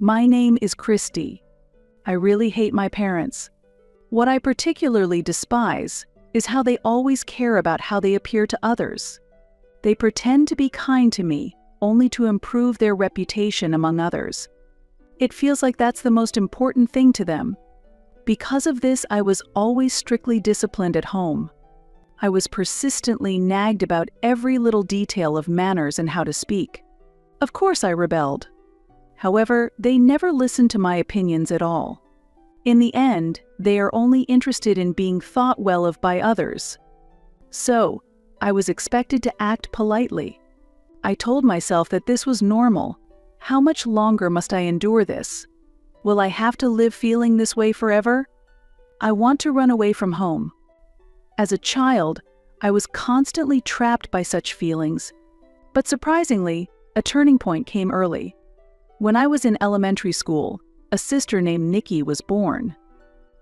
My name is Christy. I really hate my parents. What I particularly despise is how they always care about how they appear to others. They pretend to be kind to me only to improve their reputation among others. It feels like that's the most important thing to them. Because of this, I was always strictly disciplined at home. I was persistently nagged about every little detail of manners and how to speak. Of course I rebelled. However, they never listened to my opinions at all. In the end, they are only interested in being thought well of by others. So, I was expected to act politely. I told myself that this was normal. How much longer must I endure this? Will I have to live feeling this way forever? I want to run away from home. As a child, I was constantly trapped by such feelings. But surprisingly, a turning point came early. When I was in elementary school, a sister named Nikki was born.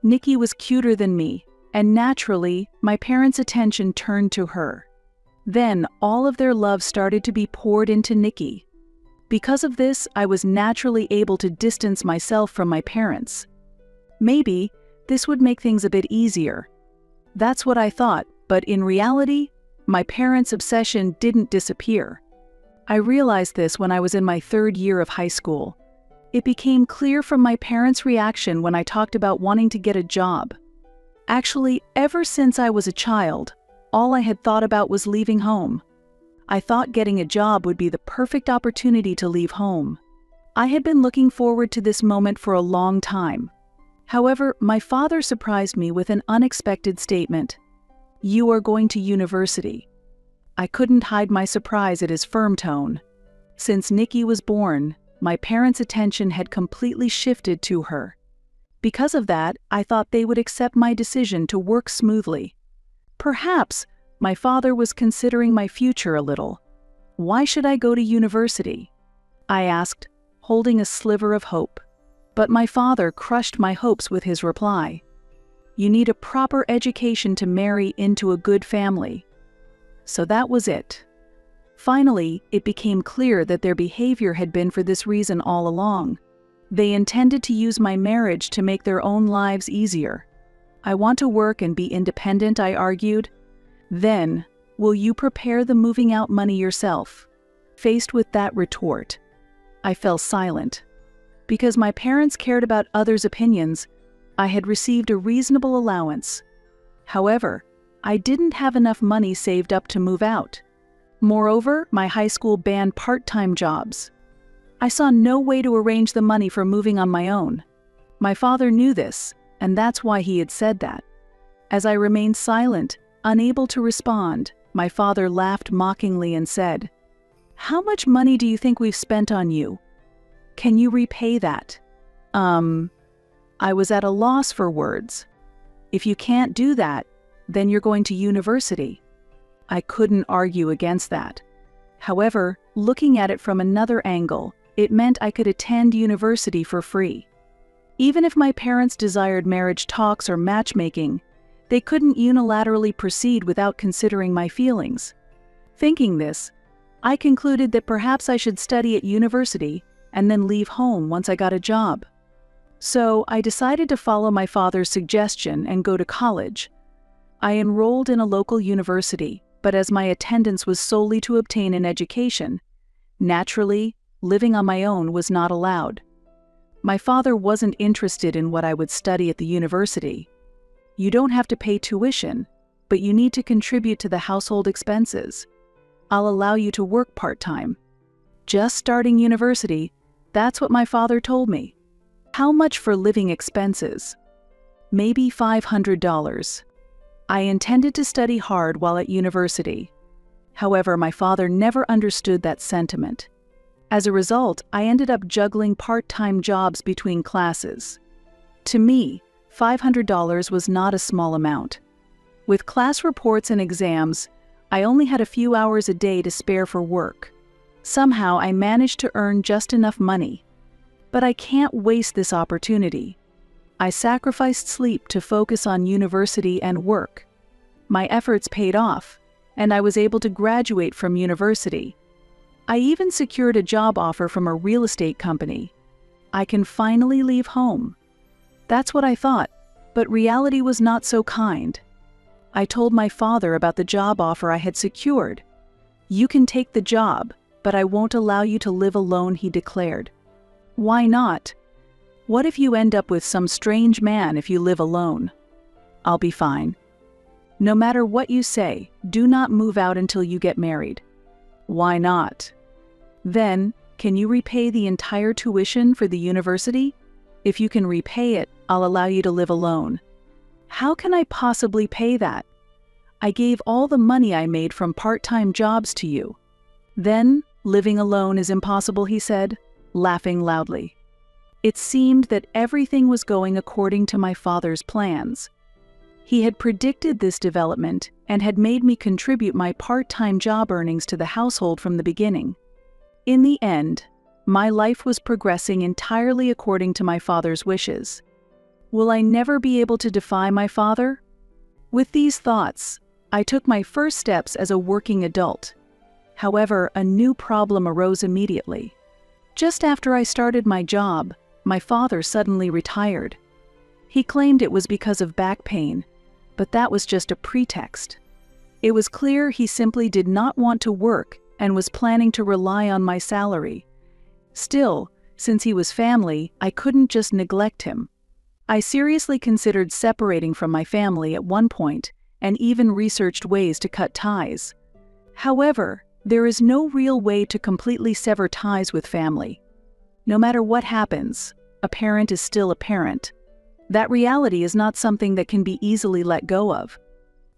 Nikki was cuter than me, and naturally, my parents' attention turned to her. Then, all of their love started to be poured into Nikki. Because of this, I was naturally able to distance myself from my parents. Maybe this would make things a bit easier. That's what I thought, but in reality, my parents' obsession didn't disappear. I realized this when I was in my 3rd year of high school. It became clear from my parents' reaction when I talked about wanting to get a job. Actually, ever since I was a child, all I had thought about was leaving home. I thought getting a job would be the perfect opportunity to leave home. I had been looking forward to this moment for a long time. However, my father surprised me with an unexpected statement. "You are going to university." I couldn't hide my surprise at his firm tone. Since Nikki was born, my parents' attention had completely shifted to her. Because of that, I thought they would accept my decision to work smoothly. Perhaps my father was considering my future a little. Why should I go to university? I asked, holding a sliver of hope. But my father crushed my hopes with his reply. "You need a proper education to marry into a good family." So that was it. Finally, it became clear that their behavior had been for this reason all along. They intended to use my marriage to make their own lives easier. "I want to work and be independent," I argued. "Then, will you prepare the moving out money yourself?" Faced with that retort, I fell silent. Because my parents cared about others' opinions, I had received a reasonable allowance. However, I didn't have enough money saved up to move out. Moreover, my high school banned part-time jobs. I saw no way to arrange the money for moving on my own. My father knew this, and that's why he had said that. As I remained silent, unable to respond, my father laughed mockingly and said, "How much money do you think we've spent on you? Can you repay that?" I was at a loss for words. "If you can't do that, then you're going to university." I couldn't argue against that. However, looking at it from another angle, it meant I could attend university for free. Even if my parents desired marriage talks or matchmaking, they couldn't unilaterally proceed without considering my feelings. Thinking this, I concluded that perhaps I should study at university and then leave home once I got a job. So I decided to follow my father's suggestion and go to college. I enrolled in a local university, but as my attendance was solely to obtain an education, naturally, living on my own was not allowed. My father wasn't interested in what I would study at the university. "You don't have to pay tuition, but you need to contribute to the household expenses. I'll allow you to work part-time." Just starting university, that's what my father told me. How much for living expenses? Maybe $500. I intended to study hard while at university. However, my father never understood that sentiment. As a result, I ended up juggling part-time jobs between classes. To me, $500 was not a small amount. With class reports and exams, I only had a few hours a day to spare for work. Somehow, I managed to earn just enough money. But I can't waste this opportunity. I sacrificed sleep to focus on university and work. My efforts paid off, and I was able to graduate from university. I even secured a job offer from a real estate company. I can finally leave home. That's what I thought, but reality was not so kind. I told my father about the job offer I had secured. "You can take the job, but I won't allow you to live alone," he declared. "Why not? What if you end up with some strange man if you live alone?" "I'll be fine." "No matter what you say, do not move out until you get married." "Why not?" "Then, can you repay the entire tuition for the university? If you can repay it, I'll allow you to live alone." "How can I possibly pay that? I gave all the money I made from part-time jobs to you." "Then, living alone is impossible," he said, laughing loudly. It seemed that everything was going according to my father's plans. He had predicted this development and had made me contribute my part-time job earnings to the household from the beginning. In the end, my life was progressing entirely according to my father's wishes. Will I never be able to defy my father? With these thoughts, I took my first steps as a working adult. However, a new problem arose immediately. Just after I started my job, my father suddenly retired. He claimed it was because of back pain, but that was just a pretext. It was clear he simply did not want to work and was planning to rely on my salary. Still, since he was family, I couldn't just neglect him. I seriously considered separating from my family at one point and even researched ways to cut ties. However, there is no real way to completely sever ties with family. No matter what happens, a parent is still a parent. That reality is not something that can be easily let go of.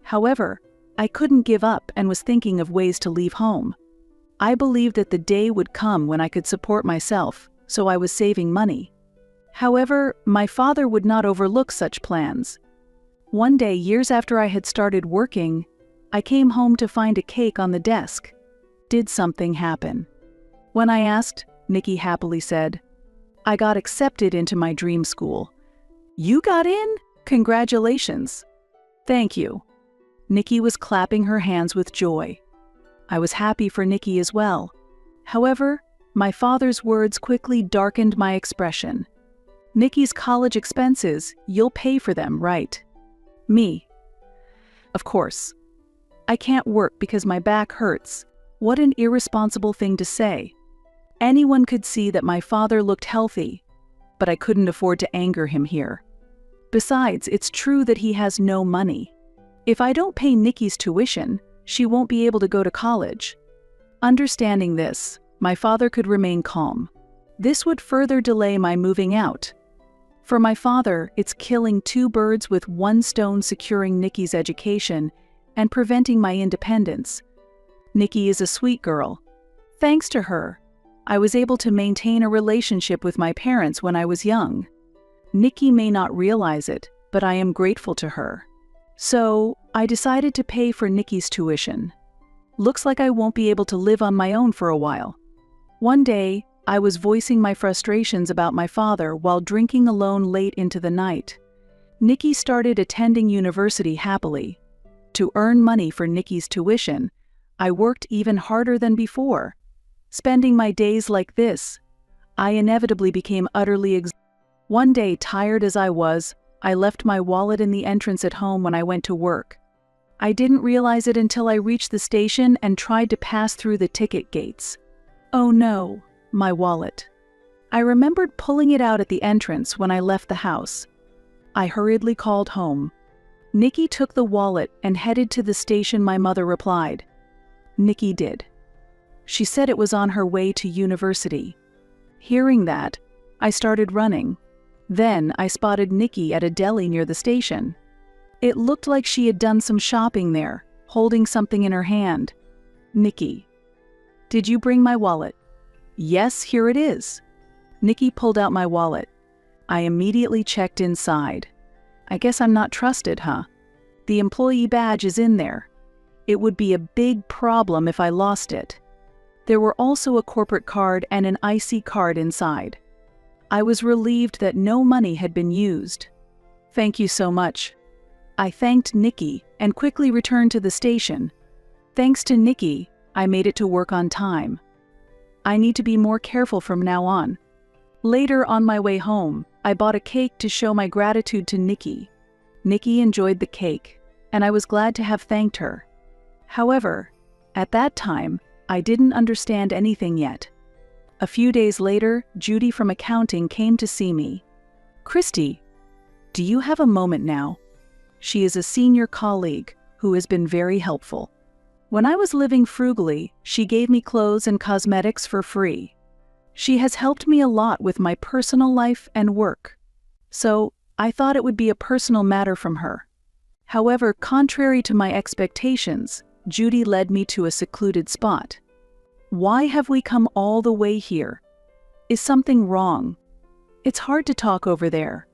However, I couldn't give up and was thinking of ways to leave home. I believed that the day would come when I could support myself, so I was saving money. However, my father would not overlook such plans. One day, years after I had started working, I came home to find a cake on the desk. Did something happen? When I asked, Nikki happily said, "I got accepted into my dream school." "You got in? Congratulations." "Thank you." Nikki was clapping her hands with joy. I was happy for Nikki as well. However, my father's words quickly darkened my expression. "Nikki's college expenses, you'll pay for them, right?" "Me?" "Of course." "I can't work because my back hurts." What an irresponsible thing to say. Anyone could see that my father looked healthy, but I couldn't afford to anger him here. Besides, it's true that he has no money. If I don't pay Nikki's tuition, she won't be able to go to college. Understanding this, my father could remain calm. This would further delay my moving out. For my father, it's killing two birds with one stone, securing Nikki's education and preventing my independence. Nikki is a sweet girl. Thanks to her, I was able to maintain a relationship with my parents when I was young. Nikki may not realize it, but I am grateful to her. So, I decided to pay for Nikki's tuition. Looks like I won't be able to live on my own for a while. One day, I was voicing my frustrations about my father while drinking alone late into the night. Nikki started attending university happily. To earn money for Nikki's tuition, I worked even harder than before. Spending my days like this, I inevitably became utterly exhausted. One day, tired as I was, I left my wallet in the entrance at home when I went to work. I didn't realize it until I reached the station and tried to pass through the ticket gates. Oh no, my wallet. I remembered pulling it out at the entrance when I left the house. I hurriedly called home. Nikki took the wallet and headed to the station. My mother replied. Nikki did. She said it was on her way to university. Hearing that, I started running. Then I spotted Nikki at a deli near the station. It looked like she had done some shopping there, holding something in her hand. Nikki. Did you bring my wallet? Yes, here it is. Nikki pulled out my wallet. I immediately checked inside. I guess I'm not trusted, huh? The employee badge is in there. It would be a big problem if I lost it. There were also a corporate card and an IC card inside. I was relieved that no money had been used. Thank you so much. I thanked Nikki and quickly returned to the station. Thanks to Nikki, I made it to work on time. I need to be more careful from now on. Later, on my way home, I bought a cake to show my gratitude to Nikki. Nikki enjoyed the cake, and I was glad to have thanked her. However, at that time, I didn't understand anything yet. A few days later, Judy from accounting came to see me. "Christy, do you have a moment now?" She is a senior colleague who has been very helpful. When I was living frugally, she gave me clothes and cosmetics for free. She has helped me a lot with my personal life and work. So, I thought it would be a personal matter from her. However, contrary to my expectations, Judy led me to a secluded spot. "Why have we come all the way here? Is something wrong? It's hard to talk over there.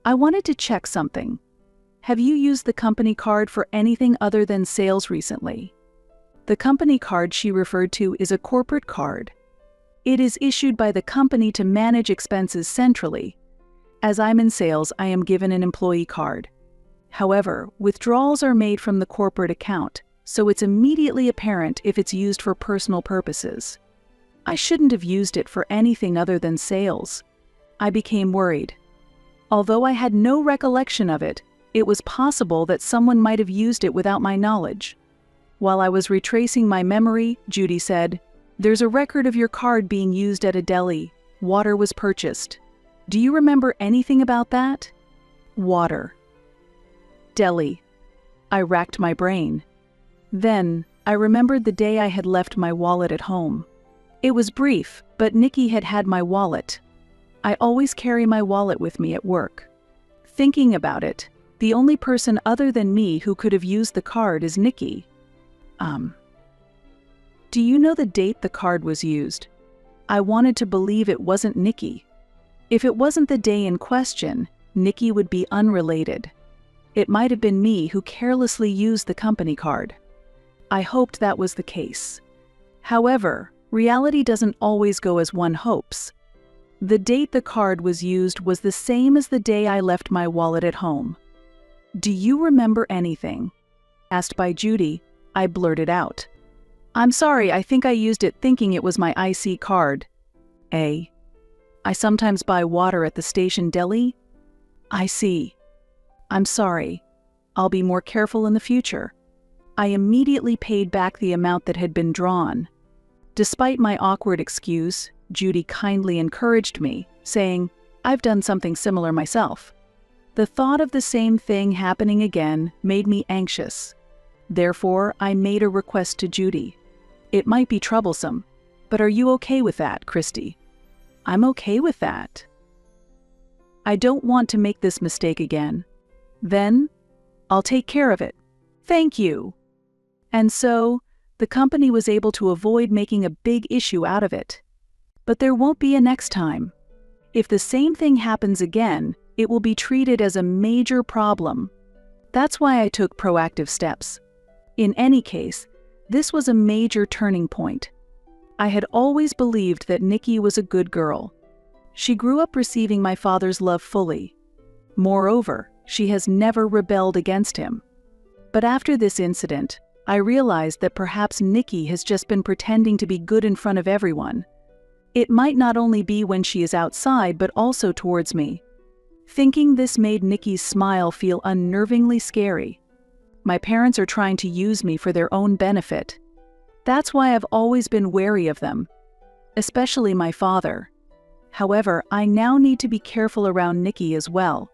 I wanted to check something. Have you used the company card for anything other than sales recently?" The company card she referred to is a corporate card. It is issued by the company to manage expenses centrally. As I'm in sales, I am given an employee card. However, withdrawals are made from the corporate account, so it's immediately apparent if it's used for personal purposes. I shouldn't have used it for anything other than sales. I became worried. Although I had no recollection of it, it was possible that someone might have used it without my knowledge. While I was retracing my memory, Judy said, "There's a record of your card being used at a deli. Water was purchased. Do you remember anything about that?" Water. Deli. I racked my brain. Then, I remembered the day I had left my wallet at home. It was brief, but Nikki had had my wallet. I always carry my wallet with me at work. Thinking about it, the only person other than me who could have used the card is Nikki. Do you know the date the card was used? I wanted to believe it wasn't Nikki. If it wasn't the day in question, Nikki would be unrelated. It might have been me who carelessly used the company card. I hoped that was the case. However, reality doesn't always go as one hopes. The date the card was used was the same as the day I left my wallet at home. "Do you remember anything?" Asked by Judy, I blurted out. "I'm sorry, I think I used it thinking it was my IC card." I sometimes buy water at the station deli? I see. I'm sorry. I'll be more careful in the future. I immediately paid back the amount that had been drawn. Despite my awkward excuse, Judy kindly encouraged me, saying, "I've done something similar myself." The thought of the same thing happening again made me anxious. Therefore, I made a request to Judy. "It might be troublesome, but are you okay with that, Christy?" "I'm okay with that. I don't want to make this mistake again." "Then, I'll take care of it. Thank you." And so, the company was able to avoid making a big issue out of it. But there won't be a next time. If the same thing happens again, it will be treated as a major problem. That's why I took proactive steps. In any case, this was a major turning point. I had always believed that Nikki was a good girl. She grew up receiving my father's love fully. Moreover, she has never rebelled against him. But after this incident, I realized that perhaps Nikki has just been pretending to be good in front of everyone. It might not only be when she is outside, but also towards me. Thinking this made Nikki's smile feel unnervingly scary. My parents are trying to use me for their own benefit. That's why I've always been wary of them, especially my father. However, I now need to be careful around Nikki as well.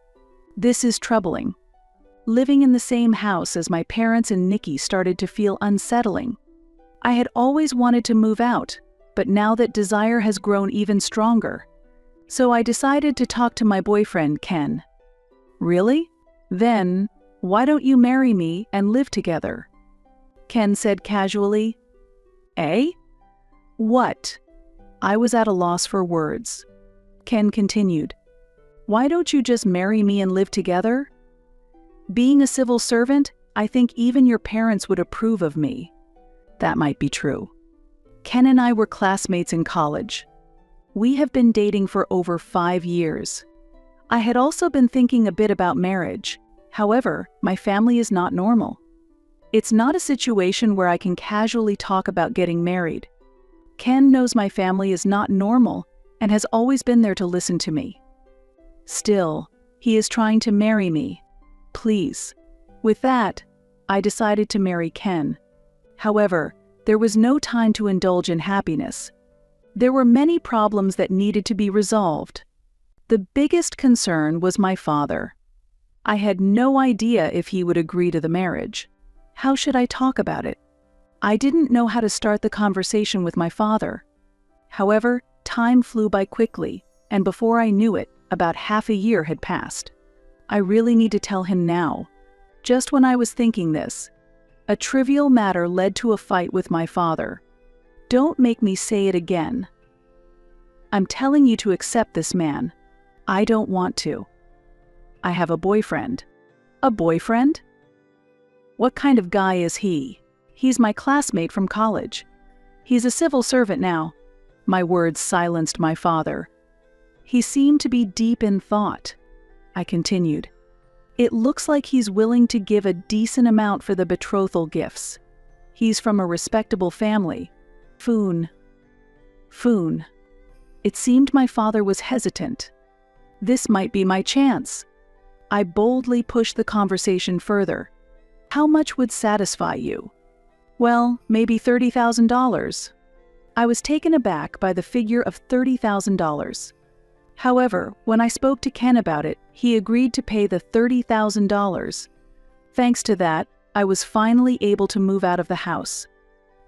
This is troubling. Living in the same house as my parents and Nikki started to feel unsettling. I had always wanted to move out, but now that desire has grown even stronger. So I decided to talk to my boyfriend, Ken. "Really? Then, why don't you marry me and live together?" Ken said casually. What? I was at a loss for words. Ken continued. "Why don't you just marry me and live together? Being a civil servant, I think even your parents would approve of me." That might be true. Ken and I were classmates in college. We have been dating for over 5 years. I had also been thinking a bit about marriage. However, my family is not normal. It's not a situation where I can casually talk about getting married. Ken knows my family is not normal, and has always been there to listen to me. Still, he is trying to marry me. Please. With that, I decided to marry Ken. However, there was no time to indulge in happiness. There were many problems that needed to be resolved. The biggest concern was my father. I had no idea if he would agree to the marriage. How should I talk about it? I didn't know how to start the conversation with my father. However, time flew by quickly, and before I knew it, about half a year had passed. I really need to tell him now. Just when I was thinking this, a trivial matter led to a fight with my father. Don't make me say it again. I'm telling you to accept this man. I don't want to. I have a boyfriend. A boyfriend? What kind of guy is he? He's my classmate from college. He's a civil servant now. My words silenced my father. He seemed to be deep in thought. I continued. It looks like he's willing to give a decent amount for the betrothal gifts. He's from a respectable family. Foon. It seemed my father was hesitant. This might be my chance. I boldly pushed the conversation further. How much would satisfy you? Well, maybe $30,000. I was taken aback by the figure of $30,000. However, when I spoke to Ken about it, he agreed to pay the $30,000. Thanks to that, I was finally able to move out of the house.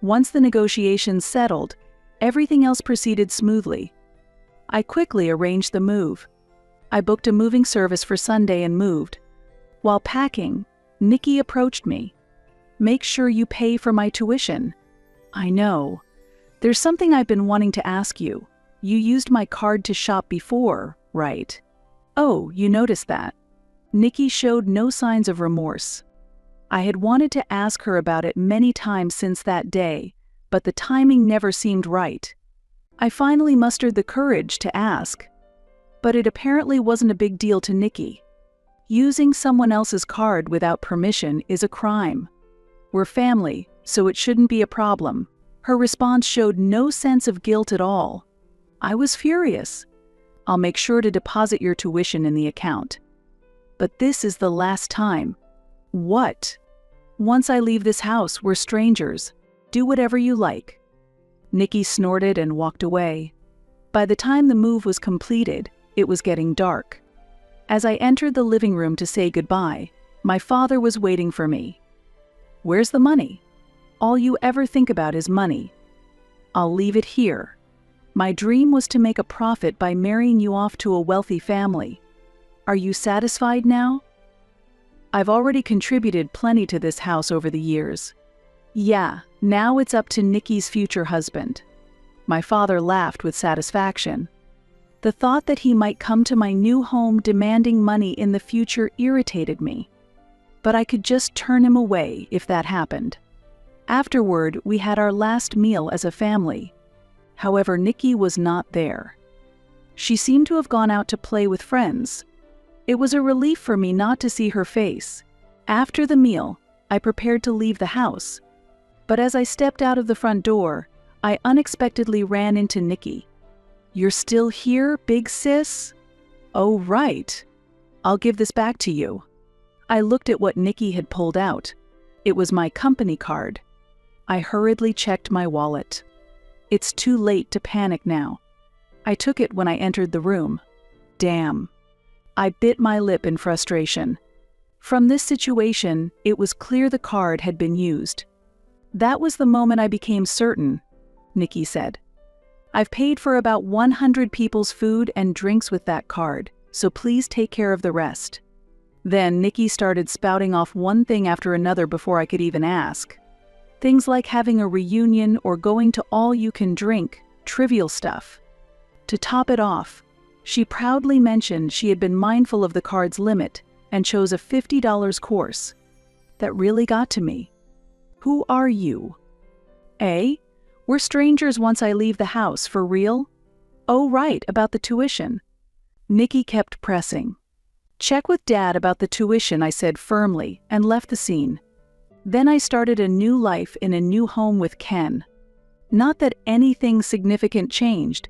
Once the negotiations settled, everything else proceeded smoothly. I quickly arranged the move. I booked a moving service for Sunday and moved. While packing, Nikki approached me. Make sure you pay for my tuition. I know. There's something I've been wanting to ask you. You used my card to shop before, right? Oh, you noticed that. Nikki showed no signs of remorse. I had wanted to ask her about it many times since that day, but the timing never seemed right. I finally mustered the courage to ask. But it apparently wasn't a big deal to Nikki. Using someone else's card without permission is a crime. We're family, so it shouldn't be a problem. Her response showed no sense of guilt at all. I was furious. I'll make sure to deposit your tuition in the account. But this is the last time. What? Once I leave this house, we're strangers. Do whatever you like. Nikki snorted and walked away. By the time the move was completed, it was getting dark. As I entered the living room to say goodbye, my father was waiting for me. Where's the money? All you ever think about is money. I'll leave it here. My dream was to make a profit by marrying you off to a wealthy family. Are you satisfied now? I've already contributed plenty to this house over the years. Yeah, now it's up to Nikki's future husband. My father laughed with satisfaction. The thought that he might come to my new home demanding money in the future irritated me. But I could just turn him away if that happened. Afterward, we had our last meal as a family. However, Nikki was not there. She seemed to have gone out to play with friends. It was a relief for me not to see her face. After the meal, I prepared to leave the house. But as I stepped out of the front door, I unexpectedly ran into Nikki. You're still here, big sis? Oh, right. I'll give this back to you. I looked at what Nikki had pulled out. It was my company card. I hurriedly checked my wallet. It's too late to panic now. I took it when I entered the room. Damn. I bit my lip in frustration. From this situation, it was clear the card had been used. That was the moment I became certain, Nikki said. I've paid for about 100 people's food and drinks with that card, so please take care of the rest. Then Nikki started spouting off one thing after another before I could even ask. Things like having a reunion or going to all-you-can-drink, trivial stuff. To top it off, she proudly mentioned she had been mindful of the card's limit and chose a $50 course. That really got to me. Who are you? We're strangers once I leave the house, for real? Oh, right, about the tuition. Nikki kept pressing. Check with Dad about the tuition, I said firmly, and left the scene. Then I started a new life in a new home with Ken. Not that anything significant changed,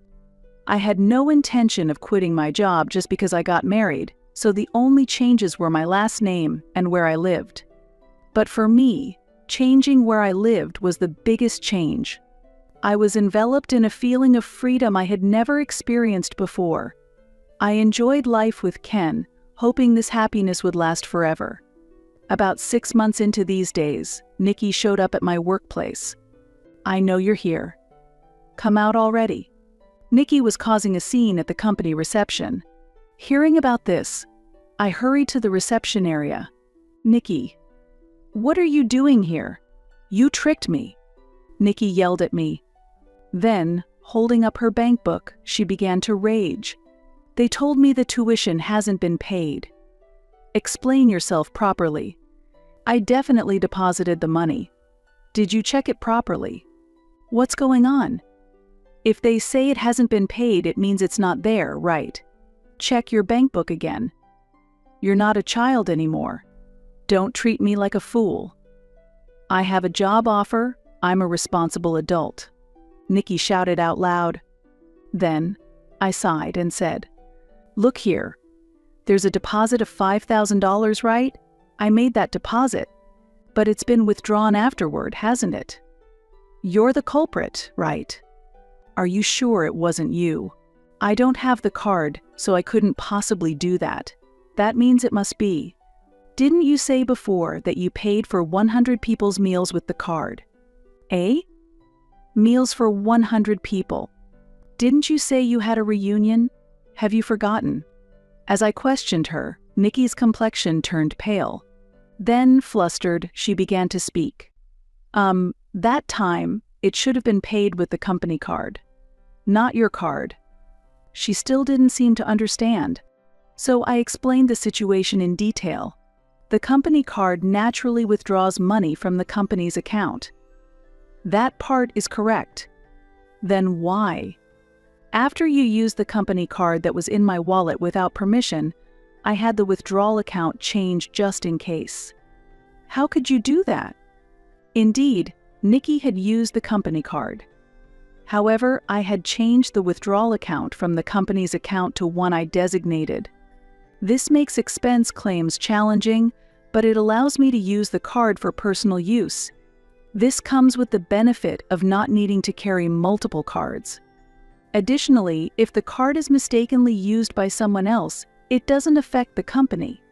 I had no intention of quitting my job just because I got married, so the only changes were my last name and where I lived. But for me, changing where I lived was the biggest change. I was enveloped in a feeling of freedom I had never experienced before. I enjoyed life with Ken, hoping this happiness would last forever. About 6 months into these days, Nikki showed up at my workplace. "I know you're here. Come out already." Nikki was causing a scene at the company reception. Hearing about this, I hurried to the reception area. "Nikki, what are you doing here? You tricked me," Nikki yelled at me. Then, holding up her bank book, she began to rage. "They told me the tuition hasn't been paid." "Explain yourself properly." "I definitely deposited the money." "Did you check it properly?" "What's going on?" "If they say it hasn't been paid, it means it's not there, right? Check your bank book again." "You're not a child anymore. Don't treat me like a fool." "I have a job offer. I'm a responsible adult," Nikki shouted out loud. Then, I sighed and said, "Look here. There's a deposit of $5,000, right? I made that deposit, but it's been withdrawn afterward, hasn't it? You're the culprit, right? Are you sure it wasn't you?" "I don't have the card, so I couldn't possibly do that." "That means it must be. Didn't you say before that you paid for 100 people's meals with the card?" "Eh? Meals for 100 people. Didn't you say you had a reunion? Have you forgotten?" As I questioned her, Nikki's complexion turned pale. Then, flustered, she began to speak. That time, it should have been paid with the company card. Not your card." She still didn't seem to understand. So I explained the situation in detail. The company card naturally withdraws money from the company's account. "That part is correct." "Then why? After you used the company card that was in my wallet without permission, I had the withdrawal account changed just in case." "How could you do that?" Indeed, Nikki had used the company card. However, I had changed the withdrawal account from the company's account to one I designated. This makes expense claims challenging, but it allows me to use the card for personal use. This comes with the benefit of not needing to carry multiple cards. Additionally, if the card is mistakenly used by someone else, it doesn't affect the company.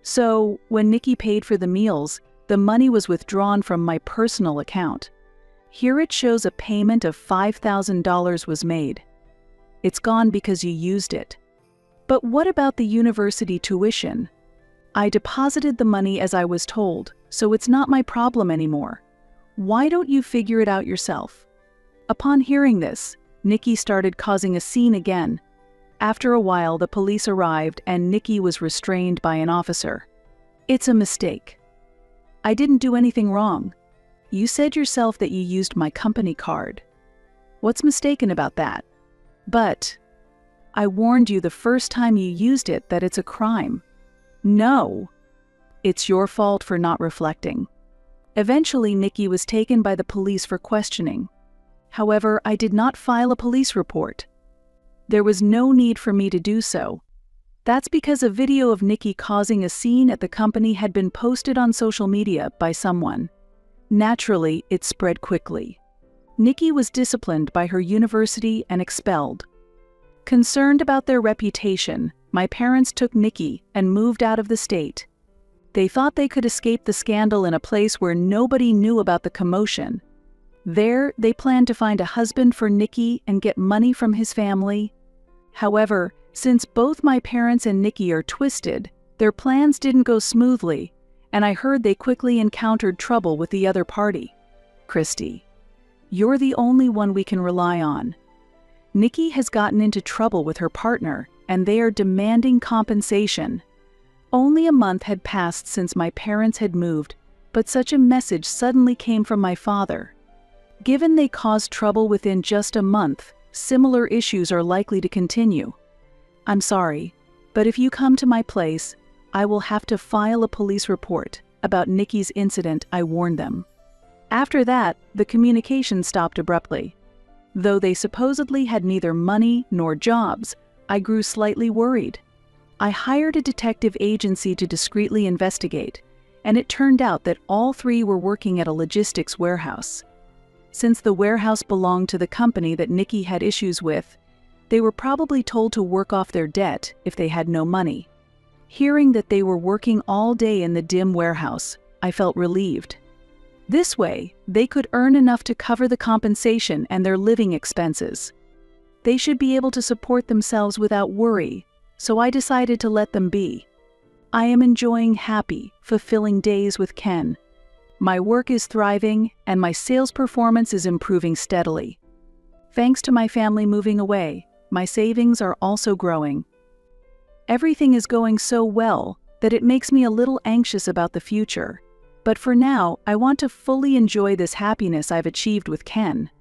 So, when Nikki paid for the meals, the money was withdrawn from my personal account. Here it shows a payment of $5,000 was made. It's gone because you used it. But what about the university tuition? I deposited the money as I was told, so it's not my problem anymore. Why don't you figure it out yourself? Upon hearing this, Nikki started causing a scene again. After a while, the police arrived and Nikki was restrained by an officer. "It's a mistake. I didn't do anything wrong. You said yourself that you used my company card. What's mistaken about that?" "But I warned you the first time you used it that it's a crime." "No. It's your fault for not reflecting." Eventually, Nikki was taken by the police for questioning. However, I did not file a police report. There was no need for me to do so. That's because a video of Nikki causing a scene at the company had been posted on social media by someone. Naturally, it spread quickly. Nikki was disciplined by her university and expelled. Concerned about their reputation, my parents took Nikki and moved out of the state. They thought they could escape the scandal in a place where nobody knew about the commotion. There, they planned to find a husband for Nikki and get money from his family. However, since both my parents and Nikki are twisted, their plans didn't go smoothly, and I heard they quickly encountered trouble with the other party. "Christy, you're the only one we can rely on. Nikki has gotten into trouble with her partner, and they are demanding compensation." Only a month had passed since my parents had moved, but such a message suddenly came from my father. Given they caused trouble within just a month, similar issues are likely to continue. "I'm sorry, but if you come to my place, I will have to file a police report about Nikki's incident. I warned them." After that, the communication stopped abruptly. Though they supposedly had neither money nor jobs, I grew slightly worried. I hired a detective agency to discreetly investigate, and it turned out that all three were working at a logistics warehouse. Since the warehouse belonged to the company that Nikki had issues with, they were probably told to work off their debt if they had no money. Hearing that they were working all day in the dim warehouse, I felt relieved. This way, they could earn enough to cover the compensation and their living expenses. They should be able to support themselves without worry, so I decided to let them be. I am enjoying happy, fulfilling days with Ken. My work is thriving, and my sales performance is improving steadily. Thanks to my family moving away, my savings are also growing. Everything is going so well that it makes me a little anxious about the future. But for now, I want to fully enjoy this happiness I've achieved with Ken.